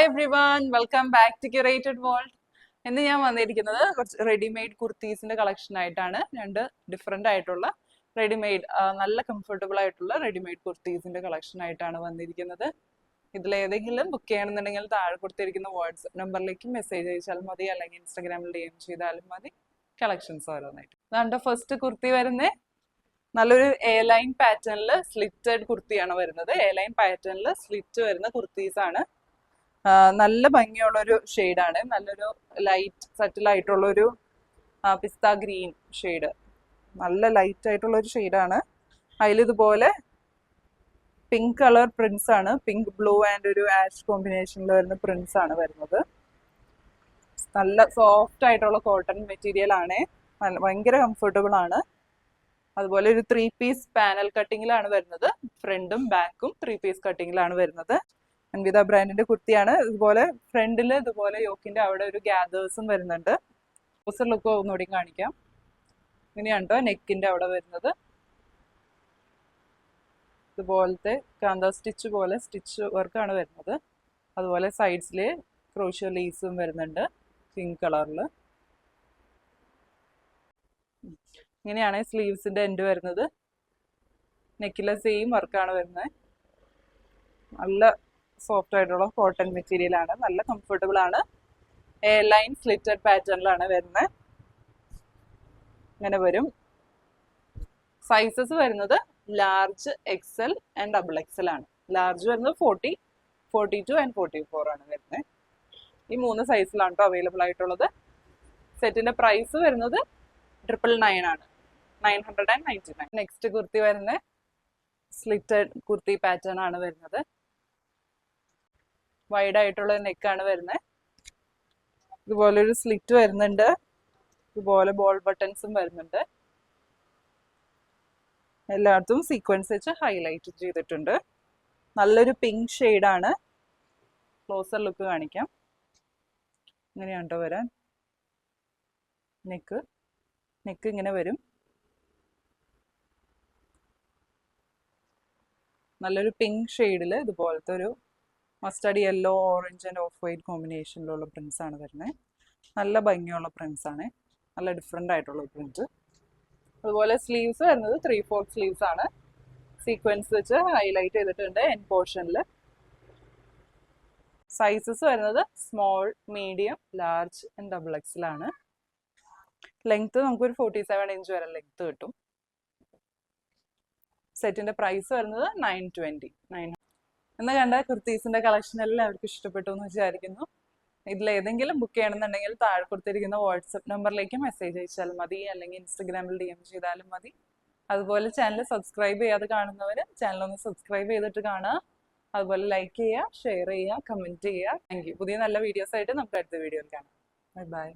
Everyone welcome back to curated world. ഇന്ന് ഞാൻ വന്നിരിക്കുന്നത് കുറച്ച് റെഡിമെയ്ഡ് കുർത്തീസിന്റെ കളക്ഷൻ ആയിട്ടാണ്. രണ്ട് ഡിഫറെന്റ് ആയിട്ടുള്ള റെഡിമെയ്ഡ് നല്ല കംഫർട്ടബിൾ ആയിട്ടുള്ള റെഡിമെയ്ഡ് കുർത്തീസിന്റെ കളക്ഷൻ ആയിട്ടാണ് വന്നിരിക്കുന്നത്. ഇതിലേതെങ്കിലും ബുക്ക് ചെയ്യണമെന്നുണ്ടെങ്കിൽ താഴെ കൊടുത്തിരിക്കുന്ന വാട്സ്ആപ്പ് നമ്പറിലേക്ക് മെസ്സേജ് അയച്ചാലും മതി, അല്ലെങ്കിൽ ഇൻസ്റ്റാഗ്രാമിൽ DM ചെയ്താലും മതി. കളക്ഷൻസ് ഓരോന്നായിട്ട്. അതാണ്ട് ഫസ്റ്റ് കുർത്തി വരുന്നത് നല്ലൊരു എ ലൈൻ പാറ്റേണിൽ സ്ലിറ്റഡ് കുർത്തിയാണ് വരുന്നത്. എ ലൈൻ പാറ്റേണിൽ സ്ലിറ്റ് വരുന്ന കുർത്തീസ് ആണ്. നല്ല ഭംഗിയുള്ള ഒരു ഷെയ്ഡാണ്. നല്ലൊരു ലൈറ്റ് സറ്റിൽ ആയിട്ടുള്ള ഒരു പിസ്ത ഗ്രീൻ ഷെയ്ഡ്, നല്ല ലൈറ്റ് ആയിട്ടുള്ള ഒരു ഷെയ്ഡാണ്. അതിലിതുപോലെ പിങ്ക് കളർ പ്രിന്റ്സ് ആണ്, പിങ്ക് ബ്ലൂ ആൻഡ് ഒരു ആഷ് കോമ്പിനേഷനിൽ വരുന്ന പ്രിന്റ്സ് ആണ് വരുന്നത്. നല്ല സോഫ്റ്റ് ആയിട്ടുള്ള കോട്ടൺ മെറ്റീരിയൽ ആണ്, ഭയങ്കര കംഫർട്ടബിൾ ആണ്. അതുപോലെ ഒരു 3 പീസ് പാനൽ കട്ടിങ്ങിലാണ് വരുന്നത്. ഫ്രണ്ടും ബാക്കും 3 പീസ് കട്ടിങ്ങിലാണ് വരുന്നത്. അൻവിത ബ്രാൻഡിന്റെ കുർത്തിയാണ്. ഇതുപോലെ ഫ്രണ്ടിൽ ഇതുപോലെ യോക്കിന്റെ അവിടെ ഒരു ഗ്യാദേഴ്സും വരുന്നുണ്ട്. ക്ലോസർ ലുക്ക് ഒന്നുകൂടി കാണിക്കാം. ഇങ്ങനെയാണ് കേട്ടോ നെക്കിന്റെ അവിടെ വരുന്നത്. ഇതുപോലത്തെ കാന്ത സ്റ്റിച്ച് പോലെ സ്റ്റിച്ച് വർക്കാണ് വരുന്നത്. അതുപോലെ സൈഡ്സിൽ ക്രോഷ്യോ ലേസും വരുന്നുണ്ട് പിങ്ക് കളറിൽ. ഇങ്ങനെയാണ് സ്ലീവ്സിന്റെ എൻഡ് വരുന്നത്. നെക്കിലെ സെയിം വർക്കാണ് വരുന്നത്. നല്ല സോഫ്റ്റ് ആയിട്ടുള്ള കോട്ടൺ മെറ്റീരിയൽ ആണ്, നല്ല കംഫർട്ടബിൾ ആണ്. എ ലൈൻ സ്ലിറ്റഡ് പാറ്റേണിലാണ് വരുന്നത്. ഇങ്ങനെ വരും. സൈസസ് വരുന്നത് ലാർജ്, XL ആൻഡ് XXL ആണ്. ലാർജ് വരുന്നത് 40, 42 ആൻഡ് 44 ആണ് വരുന്നത്. ഈ 3 സൈസിലാണ് കേട്ടോ അവൈലബിൾ ആയിട്ടുള്ളത്. സെറ്റിന്റെ പ്രൈസ് വരുന്നത് 999 ആണ്, 999. നെക്സ്റ്റ് കുർത്തി വരുന്നത് സ്ലിറ്റഡ് കുർത്തി പാറ്റേൺ ആണ് വരുന്നത്. വൈഡ് ആയിട്ടുള്ള നെക്കാണ് വരുന്നത്. ഇതുപോലെ ഒരു സ്ലിറ്റ് വരുന്നുണ്ട്. ഇതുപോലെ ബോൾ ബട്ടൺസും വരുന്നുണ്ട്. എല്ലായിടത്തും സീക്വൻസ് വെച്ച് ഹൈലൈറ്റ് ചെയ്തിട്ടുണ്ട്. നല്ലൊരു പിങ്ക് ഷെയ്ഡാണ്. ക്ലോസർ ലുക്ക് കാണിക്കാം. ഇങ്ങനെയാണ്ടോ വരാൻ. നെക്ക് ഇങ്ങനെ വരും. നല്ലൊരു പിങ്ക് ഷെയ്ഡിൽ ഇതുപോലത്തെ ഒരു mustard yellow, orange and off white കോമ്പിനേഷനിലുള്ള പ്രിന്റ്സ് ആണ് വരുന്നത്. നല്ല ഭംഗിയുള്ള പ്രിന്റ്സ് ആണ്, നല്ല ഡിഫറെൻ്റ് ആയിട്ടുള്ള പ്രിന്റ്. അതുപോലെ സ്ലീവ്സ് വരുന്നത് 3/4 സ്ലീവ്സ് ആണ്. സീക്വൻസ് വെച്ച് ഹൈലൈറ്റ് ചെയ്തിട്ടുണ്ട് എൻ പോർഷനിൽ. സൈസസ് വരുന്നത് small, medium, large and XXL ആണ്. ലെങ്ത് നമുക്കൊരു 47 ഇഞ്ച് വരെ ലെങ്ത് കിട്ടും. സെറ്റിന്റെ പ്രൈസ് വരുന്നത് 920. എന്ന് കണ്ട കുർത്തീസിന്റെ കളക്ഷൻ എല്ലാവർക്കും ഇഷ്ടപ്പെട്ടു എന്ന് വിചാരിക്കുന്നു. ഇതിലേതെങ്കിലും ബുക്ക് ചെയ്യണമെന്നുണ്ടെങ്കിൽ താഴെ കൊടുത്തിരിക്കുന്ന വാട്സപ്പ് നമ്പറിലേക്ക് മെസ്സേജ് അയച്ചാൽ മതി, അല്ലെങ്കിൽ ഇൻസ്റ്റഗ്രാമിൽ DM ചെയ്താലും മതി. അതുപോലെ ചാനൽ സബ്സ്ക്രൈബ് ചെയ്യാതെ കാണുന്നവർ ചാനൽ ഒന്ന് സബ്സ്ക്രൈബ് ചെയ്തിട്ട് കാണുക. അതുപോലെ ലൈക്ക് ചെയ്യുക, ഷെയർ ചെയ്യുക, കമന്റ് ചെയ്യുക. Thank you. പുതിയ നല്ല വീഡിയോസ് ആയിട്ട് നമുക്ക് അടുത്ത വീഡിയോയിൽ കാണാം. ബൈ.